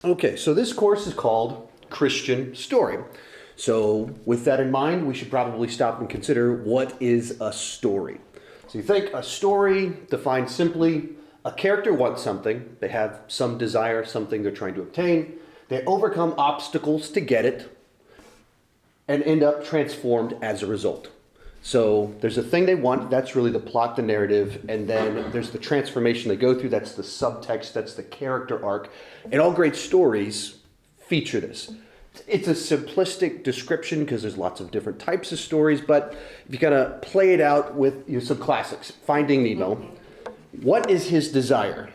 Okay, so this course is called Christian Story. So with that in mind, we should probably stop and consider what is a story. So you think a story defined simply, a character wants something, they have some desire, something they're trying to obtain, they overcome obstacles to get it, and end up transformed as a result. So there's a thing they want, that's really the plot, the narrative, and then there's the transformation they go through, that's the subtext, that's the character arc. And all great stories feature this. It's a simplistic description because there's lots of different types of stories, but if you gotta play it out with some classics. Finding Nemo. What is his desire?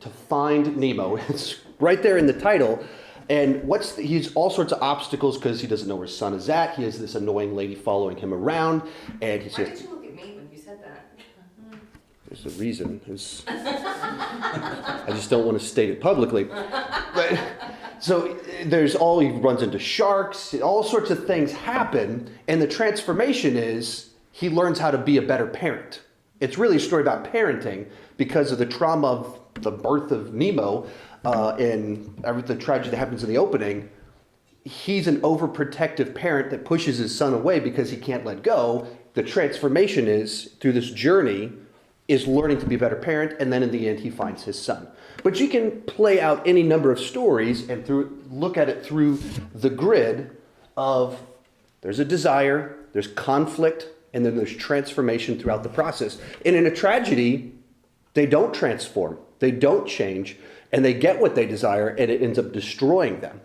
To find Nemo. It's right there in the title. And he's all sorts of obstacles because he doesn't know where his son is at. He has this annoying lady following him around. And he says, why did you look at me when you said that? There's a reason. I just don't want to state it publicly. But, so he runs into sharks, all sorts of things happen. And the transformation is he learns how to be a better parent. It's really a story about parenting because of the trauma of the birth of Nemo. And the tragedy that happens in the opening, he's an overprotective parent that pushes his son away because he can't let go. The transformation is, through this journey, is learning to be a better parent, and then in the end he finds his son. But you can play out any number of stories and look at it through the grid of there's a desire, there's conflict, and then there's transformation throughout the process. And in a tragedy, they don't transform, they don't change, and they get what they desire, and it ends up destroying them.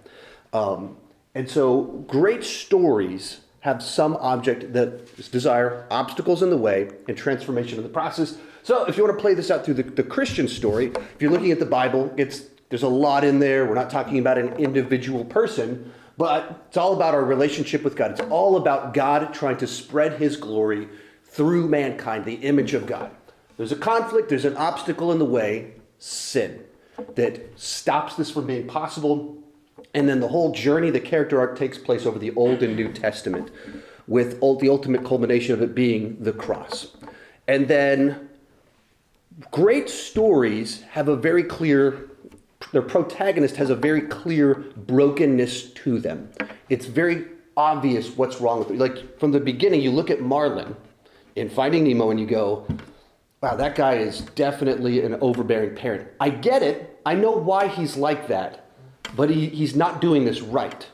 And so great stories have some object that is desire, obstacles in the way, and transformation in the process. So if you want to play this out through the Christian story, if you're looking at the Bible, there's a lot in there. We're not talking about an individual person, but it's all about our relationship with God. It's all about God trying to spread his glory through mankind, the image of God. There's a conflict, there's an obstacle in the way, sin, that stops this from being possible. And then the whole journey, the character arc takes place over the Old and New Testament, with the ultimate culmination of it being the cross. And then great stories have their protagonist has a very clear brokenness to them. It's very obvious what's wrong with it. Like from the beginning, you look at Marlin in Finding Nemo and you go, wow, that guy is definitely an overbearing parent. I get it. I know why he's like that, but he's not doing this right.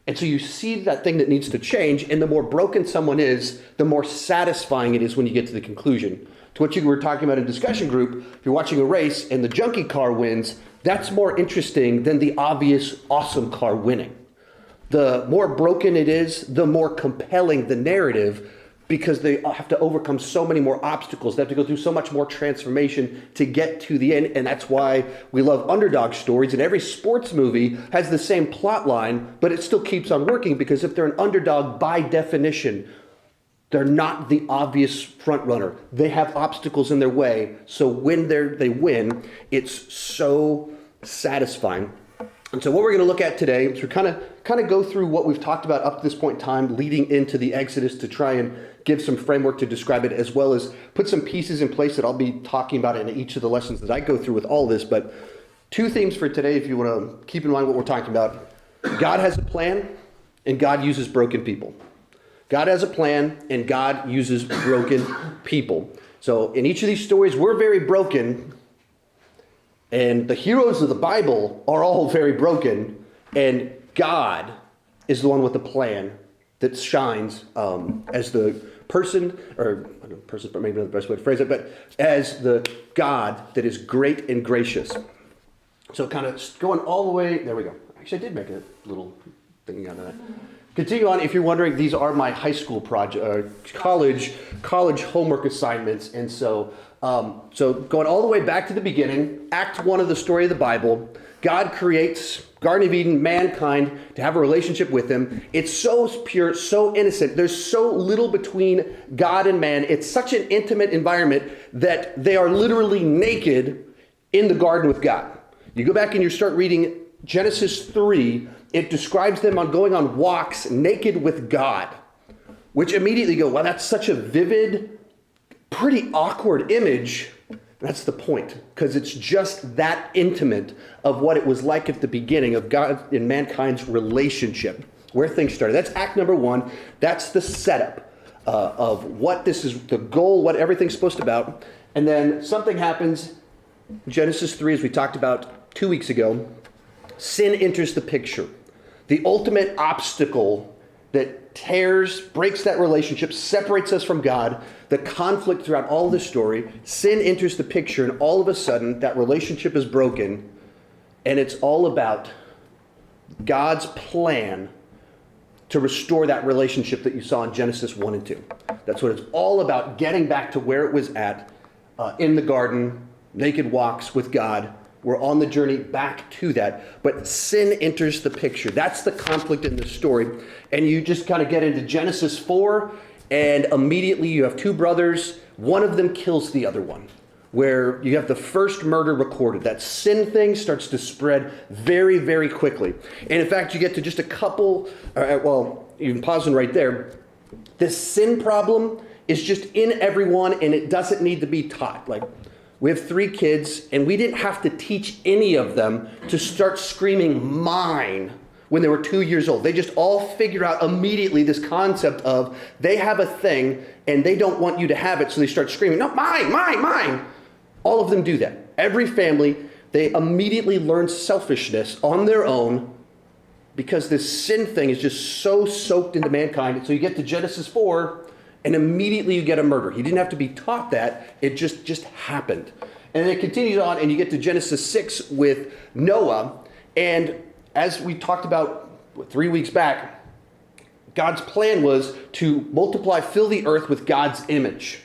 And so you see that thing that needs to change, and the more broken someone is, the more satisfying it is when you get to the conclusion. To what you were talking about in discussion group, if you're watching a race and the junkie car wins, that's more interesting than the obvious awesome car winning. The more broken it is, the more compelling the narrative, because they have to overcome so many more obstacles. They have to go through so much more transformation to get to the end. And that's why we love underdog stories. And every sports movie has the same plot line, but it still keeps on working, because if they're an underdog, by definition, they're not the obvious front runner. They have obstacles in their way. So when they win, it's so satisfying. And so what we're going to look at today is we kind of go through what we've talked about up to this point in time, leading into the Exodus, to try and give some framework to describe it, as well as put some pieces in place that I'll be talking about in each of the lessons that I go through with all this. But two themes for today, if you want to keep in mind what we're talking about. God has a plan, and God uses broken people. God has a plan, and God uses broken people. So in each of these stories, we're very broken, and the heroes of the Bible are all very broken, and God is the one with the plan that shines as the person, or I don't know, person, but maybe not the best way to phrase it, but as the God that is great and gracious. So kind of going all the way, there we go. Actually, I did make a little thing out of that. Continue on. If you're wondering, these are my high school project, college homework assignments, and so going all the way back to the beginning, Act 1 of the story of the Bible. God creates Garden of Eden, mankind, to have a relationship with him. It's so pure, so innocent. There's so little between God and man. It's such an intimate environment that they are literally naked in the garden with God. You go back and you start reading Genesis 3, it describes them going on walks naked with God, which immediately go, wow, that's such a vivid, pretty awkward image That's the point, because it's just that intimate of what it was like at the beginning of God and mankind's relationship, where things started. That's act number 1. That's the setup of what this is, the goal, what everything's supposed to be about. And then something happens. Genesis 3, as we talked about 2 weeks ago, sin enters the picture. The ultimate obstacle that breaks that relationship, separates us from God, the conflict throughout all of the story. Sin enters the picture, and all of a sudden, that relationship is broken, and it's all about God's plan to restore that relationship that you saw in Genesis 1 and 2. That's what it's all about, getting back to where it was at in the garden, naked walks with God. We're on the journey back to that. But sin enters the picture. That's the conflict in the story. And you just kind of get into Genesis 4, and immediately you have 2 brothers. One of them kills the other one, where you have the first murder recorded. That sin thing starts to spread very, very quickly. And in fact, you get to just a couple, you can pause right there. This sin problem is just in everyone, and it doesn't need to be taught. Like, we have 3 kids, and we didn't have to teach any of them to start screaming mine when they were 2 years old. They just all figure out immediately this concept of they have a thing, and they don't want you to have it, so they start screaming, no, mine, mine, mine. All of them do that. Every family, they immediately learn selfishness on their own because this sin thing is just so soaked into mankind. And so you get to Genesis 4, and immediately you get a murder. He didn't have to be taught that. It just happened. And then it continues on, and you get to Genesis 6 with Noah. And as we talked about 3 weeks back, God's plan was to multiply, fill the earth with God's image.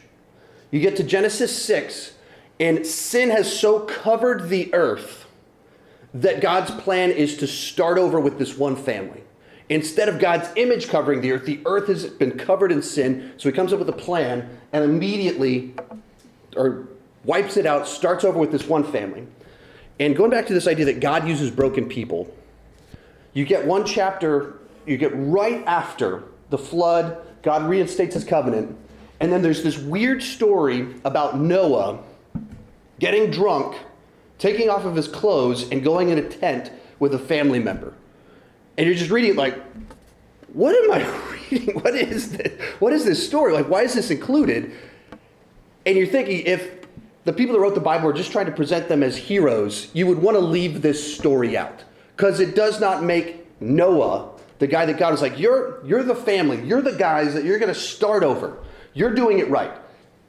You get to Genesis 6, and sin has so covered the earth that God's plan is to start over with this one family. Instead of God's image covering the earth has been covered in sin. So he comes up with a plan and immediately wipes it out, starts over with this one family. And going back to this idea that God uses broken people, you get one chapter, you get right after the flood, God reinstates his covenant. And then there's this weird story about Noah getting drunk, taking off of his clothes, and going in a tent with a family member. And you're just reading it like, what am I reading? What is this? What is this story? Like, why is this included? And you're thinking, if the people that wrote the Bible were just trying to present them as heroes, you would want to leave this story out. Because it does not make Noah the guy that God was like, you're the family. You're the guys that you're going to start over. You're doing it right.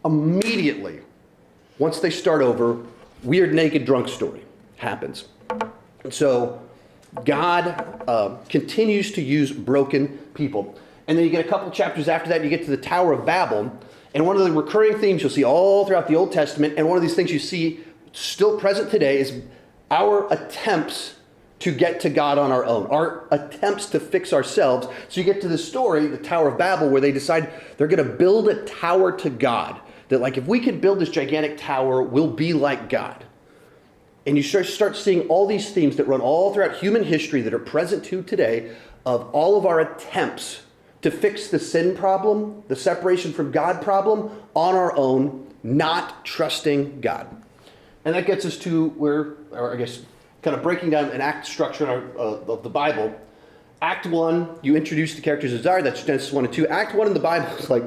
Immediately, once they start over, weird naked drunk story happens. And so God continues to use broken people. And then you get a couple chapters after that, and you get to the Tower of Babel. And one of the recurring themes you'll see all throughout the Old Testament, and one of these things you see still present today, is our attempts to get to God on our own, our attempts to fix ourselves. So you get to this story, the Tower of Babel, where they decide they're going to build a tower to God. That like, if we could build this gigantic tower, we'll be like God. And you start seeing all these themes that run all throughout human history that are present to today, of all of our attempts to fix the sin problem, the separation from God problem, on our own, not trusting God. And that gets us to where, or I guess, kind of breaking down an act structure of the Bible. Act 1, you introduce the characters of Desire. That's Genesis 1 and 2. Act 1 in the Bible is like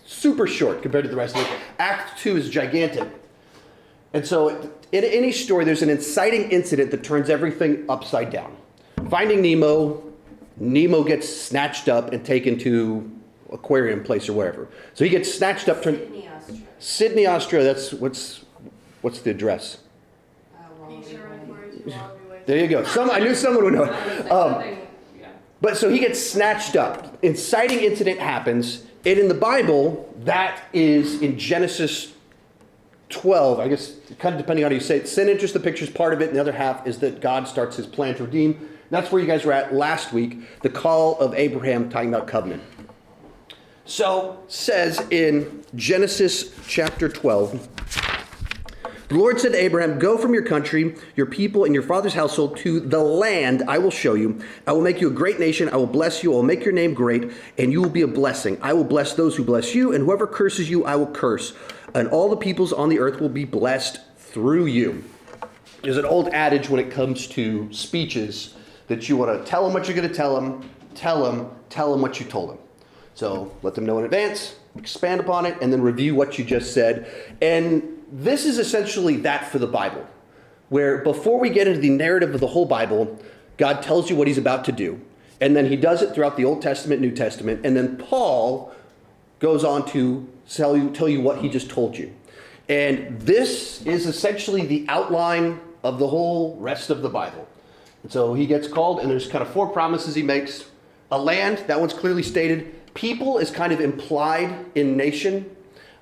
super short compared to the rest of it. Act 2 is gigantic. And so in any story, there's an inciting incident that turns everything upside down. Finding Nemo, Nemo gets snatched up and taken to aquarium place or wherever. So he gets snatched up to Sydney, Australia. That's what's the address? There you go. I knew someone would know. But so he gets snatched up. Inciting incident happens. And in the Bible, that is in Genesis 12, I guess, kind of depending on how you say it. Sin enters the picture is part of it, and the other half is that God starts his plan to redeem. And that's where you guys were at last week, the call of Abraham, talking about covenant. So, says in Genesis chapter 12, the Lord said to Abraham, go from your country, your people, and your father's household to the land I will show you. I will make you a great nation. I will bless you. I will make your name great, and you will be a blessing. I will bless those who bless you, and whoever curses you, I will curse. and all the peoples on the earth will be blessed through you. There's an old adage when it comes to speeches that you want to tell them what you're going to tell them what you told them. So let them know in advance, expand upon it, and then review what you just said. And this is essentially that for the Bible, where before we get into the narrative of the whole Bible, God tells you what he's about to do. And then he does it throughout the Old Testament, New Testament. And then Paul goes on to tell you what he just told you. And this is essentially the outline of the whole rest of the Bible. And so he gets called, and there's kind of 4 promises he makes. A land, that one's clearly stated. People is kind of implied in nation.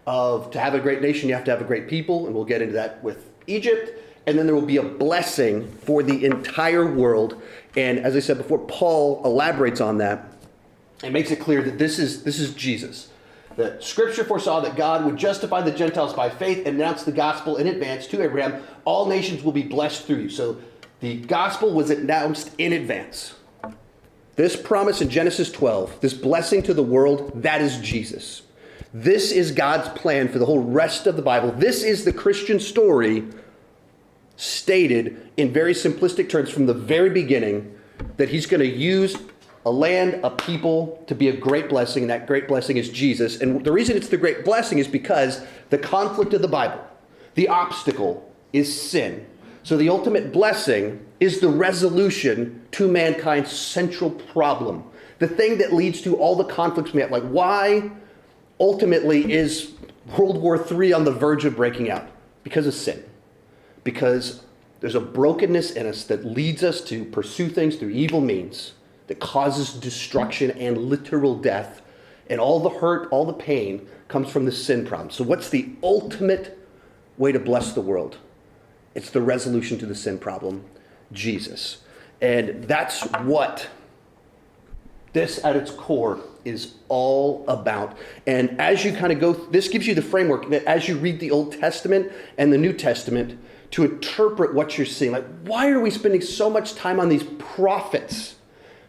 To have a great nation, you have to have a great people, and we'll get into that with Egypt. And then there will be a blessing for the entire world. And as I said before, Paul elaborates on that and makes it clear that this is Jesus. That Scripture foresaw that God would justify the Gentiles by faith and announce the gospel in advance to Abraham. All nations will be blessed through you. So the gospel was announced in advance. This promise in Genesis 12, this blessing to the world, that is Jesus. This is God's plan for the whole rest of the Bible. This is the Christian story stated in very simplistic terms from the very beginning, that he's going to use a land, a people to be a great blessing, and that great blessing is Jesus. And the reason it's the great blessing is because the conflict of the Bible, the obstacle, is sin. So the ultimate blessing is the resolution to mankind's central problem. The thing that leads to all the conflicts we have. Like, why ultimately is World War III on the verge of breaking out? Because of sin. Because there's a brokenness in us that leads us to pursue things through evil means, that causes destruction and literal death. And all the hurt, all the pain comes from the sin problem. So what's the ultimate way to bless the world? It's the resolution to the sin problem, Jesus. And that's what this at its core is all about. And as you kind of go, this gives you the framework that as you read the Old Testament and the New Testament to interpret what you're seeing. Like, why are we spending so much time on these prophets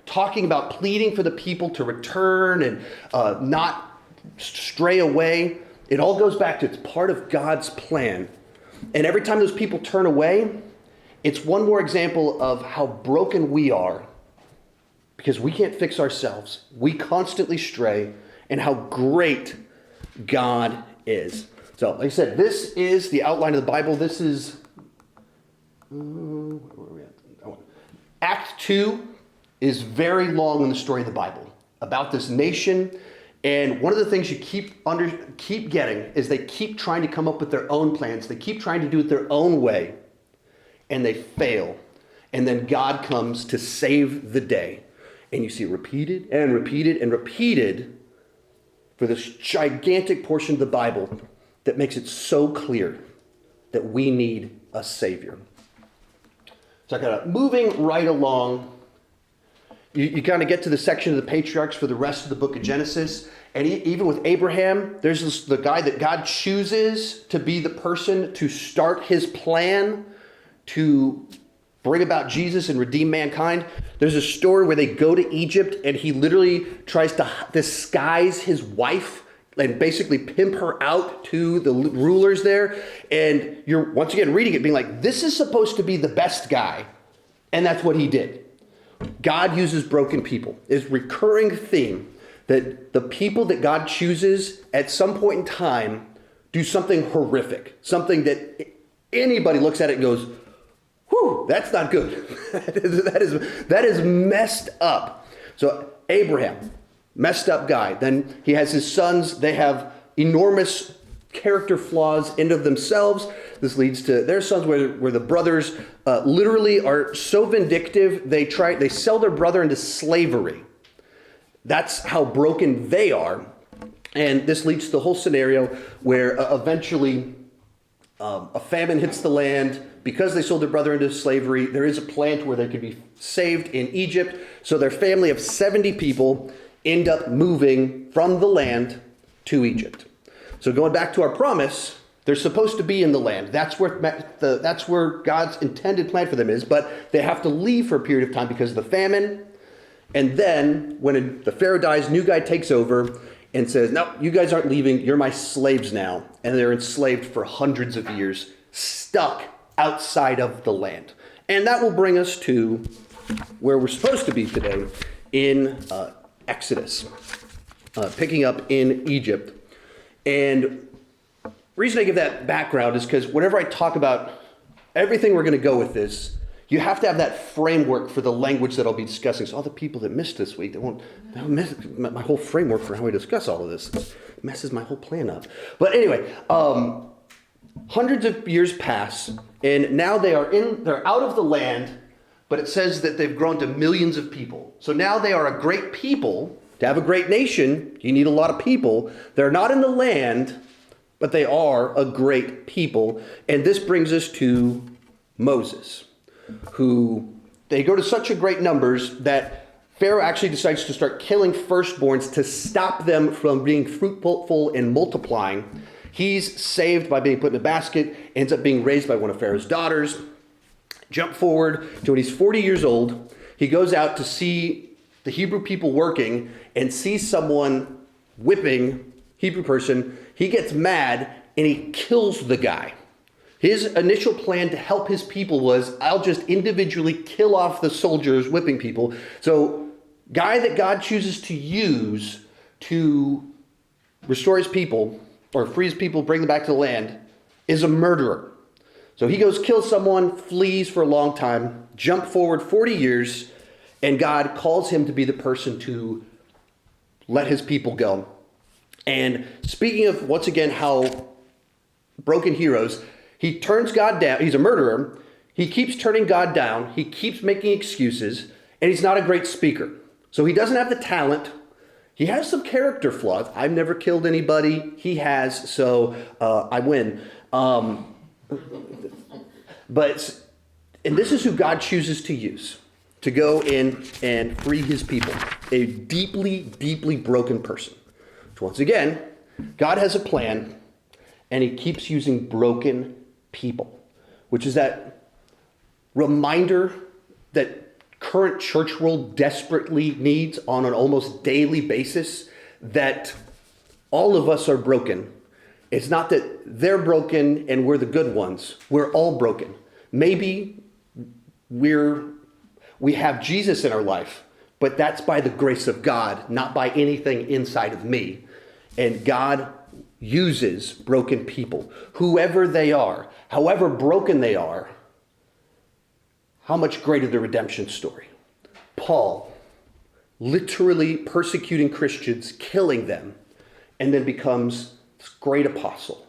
talking about pleading for the people to return and not stray away? It all goes back to it's part of God's plan. And every time those people turn away, it's one more example of how broken we are because we can't fix ourselves. We constantly stray, and how great God is. So, like I said, this is the outline of the Bible. This is where are we at? Act 2 is very long in the story of the Bible about this nation. And one of the things you keep getting is they keep trying to come up with their own plans. They keep trying to do it their own way, and they fail. And then God comes to save the day. And you see it repeated and repeated and repeated for this gigantic portion of the Bible that makes it so clear that we need a Savior. So I got moving right along. You kind of get to the section of the patriarchs for the rest of the book of Genesis. And even with Abraham, there's the guy that God chooses to be the person to start his plan to bring about Jesus and redeem mankind. There's a story where they go to Egypt and he literally tries to disguise his wife and basically pimp her out to the rulers there. And you're once again reading it being like, this is supposed to be the best guy. And that's what he did. God uses broken people. It's a recurring theme that the people that God chooses at some point in time do something horrific, something that anybody looks at it and goes, whew, that's not good. that is messed up. So Abraham, messed up guy. Then he has his sons. They have enormous character flaws in of themselves. This leads to their sons where the brothers literally are so vindictive, they sell their brother into slavery. That's how broken they are. And this leads to the whole scenario where eventually a famine hits the land. Because they sold their brother into slavery, there is a plan to where they could be saved in Egypt. So their family of 70 people end up moving from the land to Egypt. So going back to our promise, they're supposed to be in the land. That's where God's intended plan for them is. But they have to leave for a period of time because of the famine. And then when the Pharaoh dies, new guy takes over. and says, no, you guys aren't leaving. You're my slaves now. And they're enslaved for hundreds of years, stuck outside of the land. And that will bring us to where we're supposed to be today in Exodus, picking up in Egypt. And the reason I give that background is because whenever I talk about everything we're going to go with this, you have to have that framework for the language that I'll be discussing. So all the people that missed this week, they'll miss my whole framework for how we discuss all of this. It messes my whole plan up. But anyway, hundreds of years pass, and now they're out of the land, but it says that they've grown to millions of people. So now they are a great people. To have a great nation, you need a lot of people. They're not in the land, but they are a great people. And this brings us to Moses, who they go to such a great numbers that Pharaoh actually decides to start killing firstborns to stop them from being fruitful and multiplying. He's saved by being put in a basket, ends up being raised by one of Pharaoh's daughters. Jump forward to when he's 40 years old. He goes out to see the Hebrew people working and sees someone whipping Hebrew person. He gets mad and he kills the guy. His initial plan to help his people was, I'll just individually kill off the soldiers whipping people. So, guy that God chooses to use to restore his people, or free his people, bring them back to the land, is a murderer. So he goes, kills someone, flees for a long time, jump forward 40 years, and God calls him to be the person to let his people go. And speaking of, once again, how broken heroes, he turns God down. He's a murderer. He keeps turning God down. He keeps making excuses. And he's not a great speaker. So he doesn't have the talent. He has some character flaws. I've never killed anybody. He has, so I win. And this is who God chooses to use to go in and free his people. A deeply, deeply broken person. So once again, God has a plan, and he keeps using broken people, which is that reminder that current church world desperately needs on an almost daily basis, that all of us are broken. It's not that they're broken and we're the good ones. We're all broken. Maybe we have Jesus in our life, but that's by the grace of God, not by anything inside of me. And God uses broken people, whoever they are, however broken they are. How much greater the redemption story? Paul, literally persecuting Christians, killing them, and then becomes this great apostle.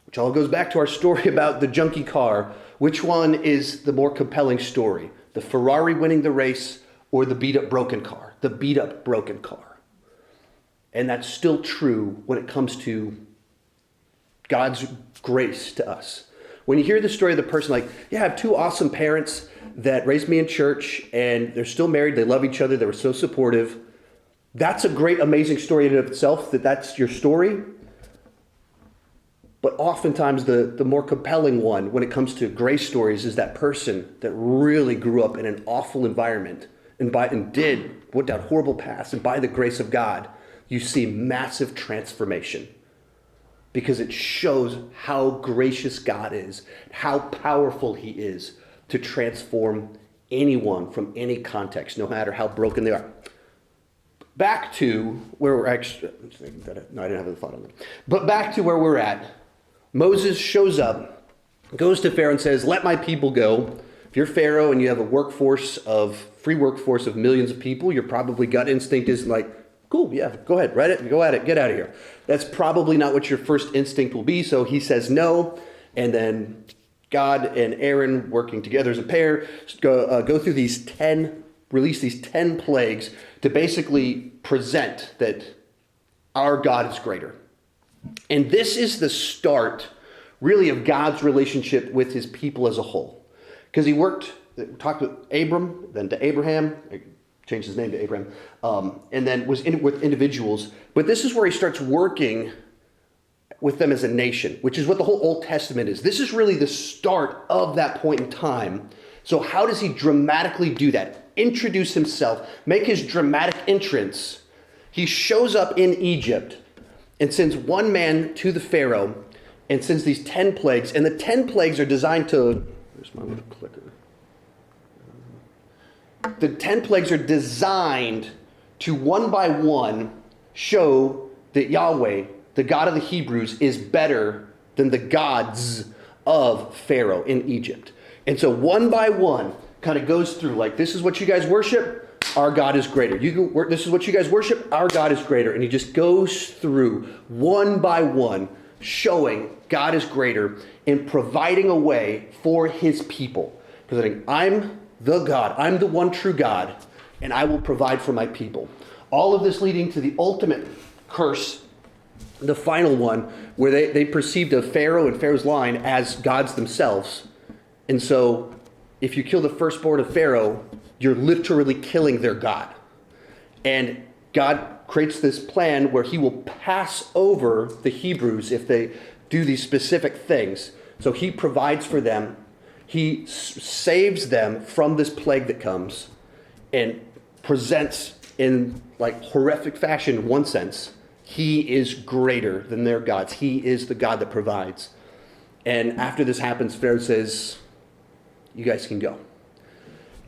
Which all goes back to our story about the junky car. Which one is the more compelling story? The Ferrari winning the race or the beat up broken car? The beat up broken car. And that's still true when it comes to God's grace to us. When you hear the story of the person like, yeah, I have two awesome parents that raised me in church and they're still married, they love each other, they were so supportive. That's a great, amazing story in and of itself, that's your story. But oftentimes the more compelling one when it comes to grace stories is that person that really grew up in an awful environment and went down horrible paths, and by the grace of God, you see massive transformation. Because it shows how gracious God is, how powerful he is to transform anyone from any context, no matter how broken they are. Back to where we're actually, no, I didn't have the thought on that. But back to where we're at. Moses shows up, goes to Pharaoh and says, let my people go. If you're Pharaoh and you have a free workforce of millions of people, your probably gut instinct is like, cool, yeah, go ahead, write it, go at it, get out of here. That's probably not what your first instinct will be, so he says no, and then God and Aaron, working together as a pair, go through release these 10 plagues to basically present that our God is greater. And this is the start, really, of God's relationship with his people as a whole. Because he talked with Abram, then to Abraham, changed his name to Abraham, and then was with individuals. But this is where he starts working with them as a nation, which is what the whole Old Testament is. This is really the start of that point in time. So how does he dramatically do that? Introduce himself, make his dramatic entrance. He shows up in Egypt and sends one man to the Pharaoh and sends these 10 plagues. And the 10 plagues are designed to... Where's my little clicker? The 10 plagues are designed to, one by one, show that Yahweh, the God of the Hebrews, is better than the gods of Pharaoh in Egypt. And so one by one kind of goes through, like, this is what you guys worship, our God is greater. This is what you guys worship, our God is greater. And he just goes through one by one, showing God is greater and providing a way for his people. Presenting, I'm the God, I'm the one true God, and I will provide for my people. All of this leading to the ultimate curse, the final one, where they perceived of Pharaoh and Pharaoh's line as gods themselves. And so if you kill the firstborn of Pharaoh, you're literally killing their God. And God creates this plan where he will pass over the Hebrews if they do these specific things. So he provides for them. He saves them from this plague that comes and presents in like horrific fashion, in one sense, he is greater than their gods. He is the God that provides. And after this happens, Pharaoh says, you guys can go.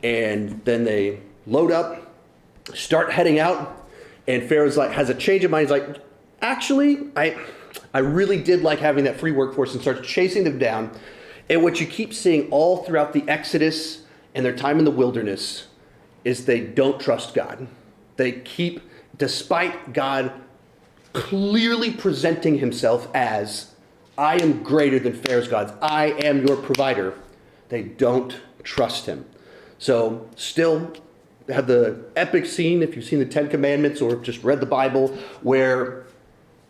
And then they load up, start heading out, and Pharaoh's like, has a change of mind. He's like, actually, I really did like having that free workforce, and starts chasing them down. And what you keep seeing all throughout the Exodus and their time in the wilderness is they don't trust God. They keep, despite God clearly presenting himself as, I am greater than Pharaoh's gods, I am your provider, they don't trust him. So still have the epic scene, if you've seen the Ten Commandments or just read the Bible, where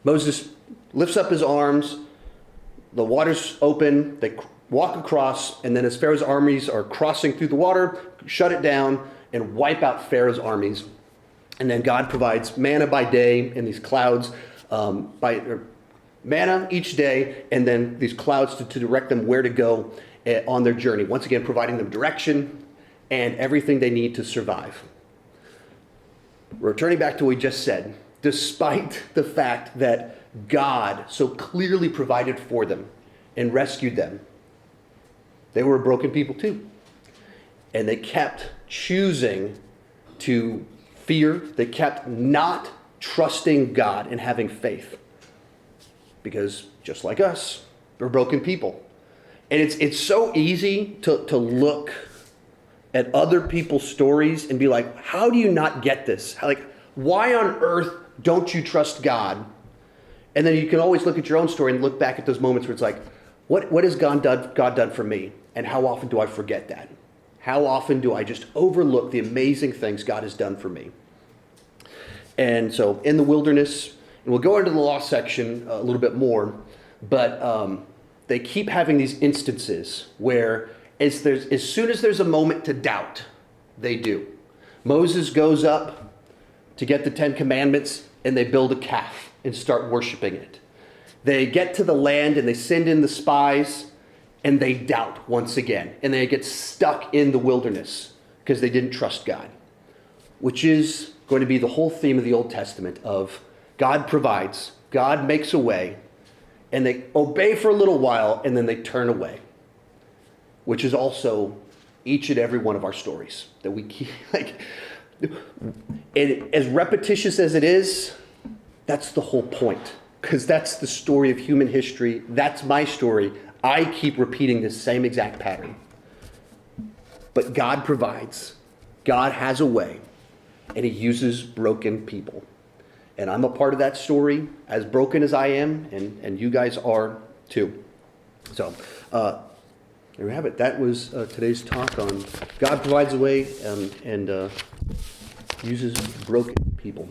Moses lifts up his arms, the water's open, they walk across, and then as Pharaoh's armies are crossing through the water, shut it down and wipe out Pharaoh's armies. And then God provides manna by day and these clouds, manna each day, and then these clouds to direct them where to go on their journey. Once again, providing them direction and everything they need to survive. Returning back to what we just said, despite the fact that God so clearly provided for them and rescued them, they were a broken people too. And they kept choosing to fear. They kept not trusting God and having faith. Because just like us, they're broken people. And it's so easy to look at other people's stories and be like, how do you not get this? Like, why on earth don't you trust God? And then you can always look at your own story and look back at those moments where it's like, what has God done for me? And how often do I forget that? How often do I just overlook the amazing things God has done for me? And so in the wilderness, and we'll go into the law section a little bit more, but they keep having these instances where as soon as there's a moment to doubt, they do. Moses goes up to get the 10 Commandments, and they build a calf and start worshiping it. They get to the land and they send in the spies, and they doubt once again. And they get stuck in the wilderness because they didn't trust God, which is going to be the whole theme of the Old Testament of God provides, God makes a way, and they obey for a little while, and then they turn away, which is also each and every one of our stories that we keep, like, and as repetitious as it is, that's the whole point, because that's the story of human history. That's my story. I keep repeating this same exact pattern. But God provides. God has a way, and he uses broken people. And I'm a part of that story, as broken as I am, and you guys are too. So, there we have it. That was today's talk on God provides a way and uses broken people.